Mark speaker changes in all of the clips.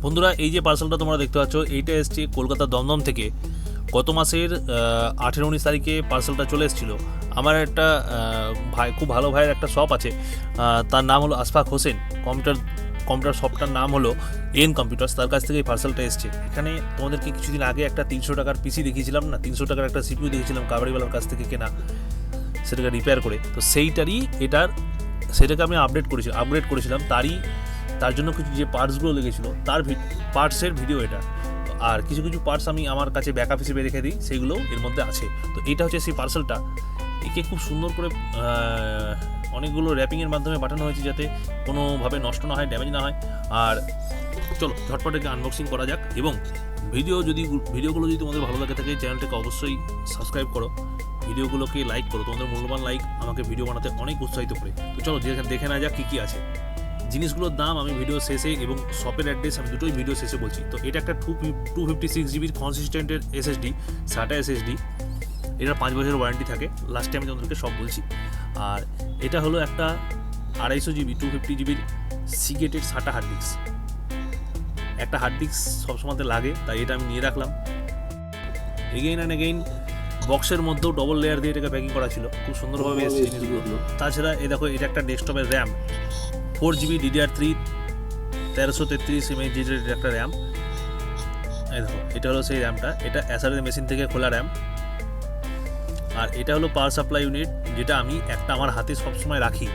Speaker 1: বন্ধুরা এই যে পার্সেলটা তোমরা দেখতে পাচ্ছ এইটা এসছে কলকাতা দমদম থেকে। গত মাসের 18-19 তারিখে পার্সেলটা চলে এসেছিলো। আমার একটা ভাই, খুব ভালো ভাইয়ের একটা শপ আছে, তার নাম হলো আশফাক হোসেন। কম্পিউটার শপটার নাম হলো এন কম্পিউটার্স। তার কাছ থেকে এই পার্সেলটা এসছে। এখানে তোমাদেরকে কিছুদিন আগে একটা 300 টাকার পিসি দেখিয়েছিলাম না, 300 টাকার একটা সিপিইউ দেখিয়েছিলাম কাবাড়িওয়ালার কাছ থেকে কেনা, সেটাকে রিপেয়ার করে। তো সেটাকে আমি আপগ্রেড করেছিলাম। তার জন্য কিছু যে পার্টসগুলো লেগেছিলো তার পার্টসের ভিডিও এটা। আর কিছু পার্টস আমি আমার কাছে ব্যাকআপ হিসেবে রেখে দিই, সেইগুলো এর মধ্যে আছে। তো এটা হচ্ছে সেই পার্সেলটা। একে খুব সুন্দর করে অনেকগুলো র্যাপিংয়ের মাধ্যমে পাঠানো হয়েছে যাতে কোনোভাবে নষ্ট না হয়, ড্যামেজ না হয়। আর চলো ঝটপট একে আনবক্সিং করা যাক। এবং ভিডিওগুলো যদি তোমাদের ভালো লাগে থাকে, চ্যানেলটাকে অবশ্যই সাবস্ক্রাইব করো, ভিডিওগুলোকে লাইক করো। তোমাদের মূল্যবান লাইক আমাকে ভিডিও বানাতে অনেক উৎসাহিত করে। তো চলো দেখে নেওয়া যাক কী আছে। জিনিসগুলোর দাম আমি ভিডিও শেষে এবং শপের অ্যাড্রেস আমি দুটোই ভিডিও শেষে বলছি। তো এটা একটা 256 জিবির কনসিস্টেন্টের এসএসডি, SATA এসএসডি। এটার 5 বছরের ওয়ারেন্টি থাকে। লাস্টে আমি তোমাদেরকে সব বলছি। আর এটা হলো একটা 250 জিবি 250 জিবির সিগেটেড SATA হার্ড ডিস্ক। একটা হার্ড ডিস্ক সবসময় লাগে, তাই এটা আমি নিয়ে রাখলাম। এগেইন বক্সের মধ্যেও ডবল লেয়ার দিয়ে এটাকে প্যাকিং করা ছিল, খুব সুন্দরভাবে এসেছে জিনিসগুলো। তাছাড়া এই দেখো, এটা একটা ডেস্কটপের র্যাম, 4 জিবি DDR3 1333 mAh একটা র্যাম। এই দেখো, এটা হলো সেই র্যামটা। এটা অ্যাসারের মেশিন থেকে খোলা র্যাম। আর এটা হলো পাওয়ার সাপ্লাই ইউনিট, যেটা আমি একটা আমার হাতে সবসময় রাখি।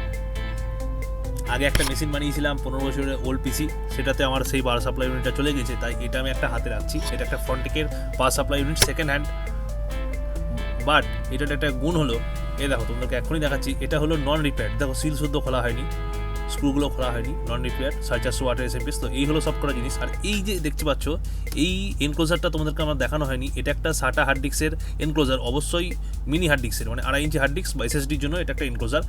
Speaker 1: আগে একটা মেশিন বানিয়েছিলাম 15 বছরের ওল্ড পিসি, সেটাতে আমার সেই পাওয়ার সাপ্লাই ইউনিটটা চলে গেছে, তাই এটা আমি একটা হাতে রাখছি। এটা একটা ফ্রন্টেকের power supply unit, second hand. But এটার একটা গুণ হলো, এই দেখো তোমাদেরকে এখনই দেখাচ্ছি, এটা হলো নন রিপেয়ার। দেখো, সিল শুদ্ধ খোলা হয়নি, স্ক্রুগুলো খোলা হয়নি, নন রিপেয়ার, 450 ওয়াটের এসএমপিএস। তো এই হলো সব করা জিনিস। আর এই যে দেখতে পাচ্ছ, এই এনক্লোজারটা তোমাদেরকে আমার দেখানো হয়নি। এটা একটা SATA হার্ড ডিস্কের এনক্লোজার, অবশ্যই মিনি হার্ড ডিস্কের, মানে 2.5 ইঞ্চি হার্ড ডিস্ক বা এসএসডির জন্য এটা একটা এনক্লোজার,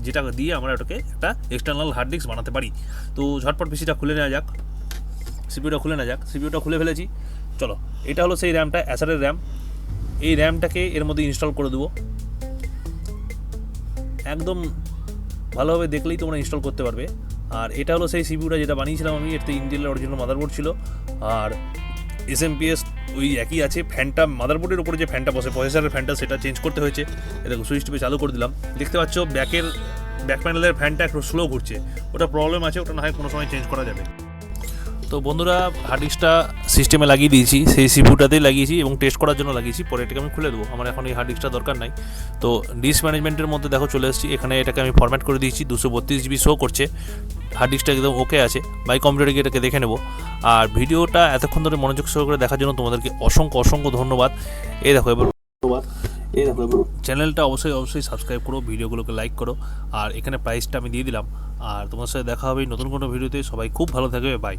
Speaker 1: যেটা দিয়ে আমরা ওটাকে একটা এক্সটার্নাল হার্ড ডিস্ক বানাতে পারি। তো ঝটপট পিসিটা খুলে নেওয়া যাক, সিপিইউটা খুলে ফেলেছি। চলো, এটা হলো সেই র্যামটা, অ্যাসারের র্যাম। এই র্যামটাকে এর মধ্যে ইনস্টল করে দেবো। একদম ভালোভাবে দেখলেই তোমরা ইনস্টল করতে পারবে। আর এটা হলো সেই সিপিইউটা যেটা বানিয়েছিলাম আমি। এতে ইন্টেলের অরিজিনাল মাদারবোর্ড ছিল, আর এসএমপিএস ওই একই আছে। ফ্যানটা, মাদারবোর্ডের উপরে যে ফ্যানটা বসে, প্রসেসরের ফ্যানটা, সেটা চেঞ্জ করতে হয়েছে। দেখো, সুইচ টিপে চালু করে দিলাম। দেখতে পাচ্ছ ব্যাক প্যানেলের ফ্যানটা একটু স্লো ঘুরছে, ওটা প্রবলেম আছে, ওটা না হয় কোনো সময় চেঞ্জ করা যাবে। তো বন্ধুরা, হার্ড ডিস্কটা সিস্টেমে লাগিয়ে দিয়েছি, সেই সিপিইউটাতেই লাগিয়েছি এবং টেস্ট করার জন্য লাগিয়েছি। পরে এটাকে আমি খুলে দেবো, আমার এখন এই হার্ড ডিস্কটা দরকার নাই। তো ডিস্ক ম্যানেজমেন্টের মধ্যে দেখো চলে এসেছি। এখানে এটাকে আমি ফরম্যাট করে দিয়েছি, 232 জিবি শো করছে। হার্ড ডিস্কটা একদম ওকে আছে। বাই কম্পিউটারে গিয়ে এটাকে দেখে নেবো। আর ভিডিওটা এতক্ষণ ধরে মনোযোগ সহকারে দেখার জন্য তোমাদেরকে অসংখ্য ধন্যবাদ। এই দেখো এবার চ্যানেলটা অবশ্যই সাবস্ক্রাইব করো, ভিডিওগুলোকে লাইক করো। আর এখানে প্রাইসটা আমি দিয়ে দিলাম। আর তোমার সাথে দেখা হবে নতুন কোনো ভিডিওতে। সবাই খুব ভালো থাকবে, বাই।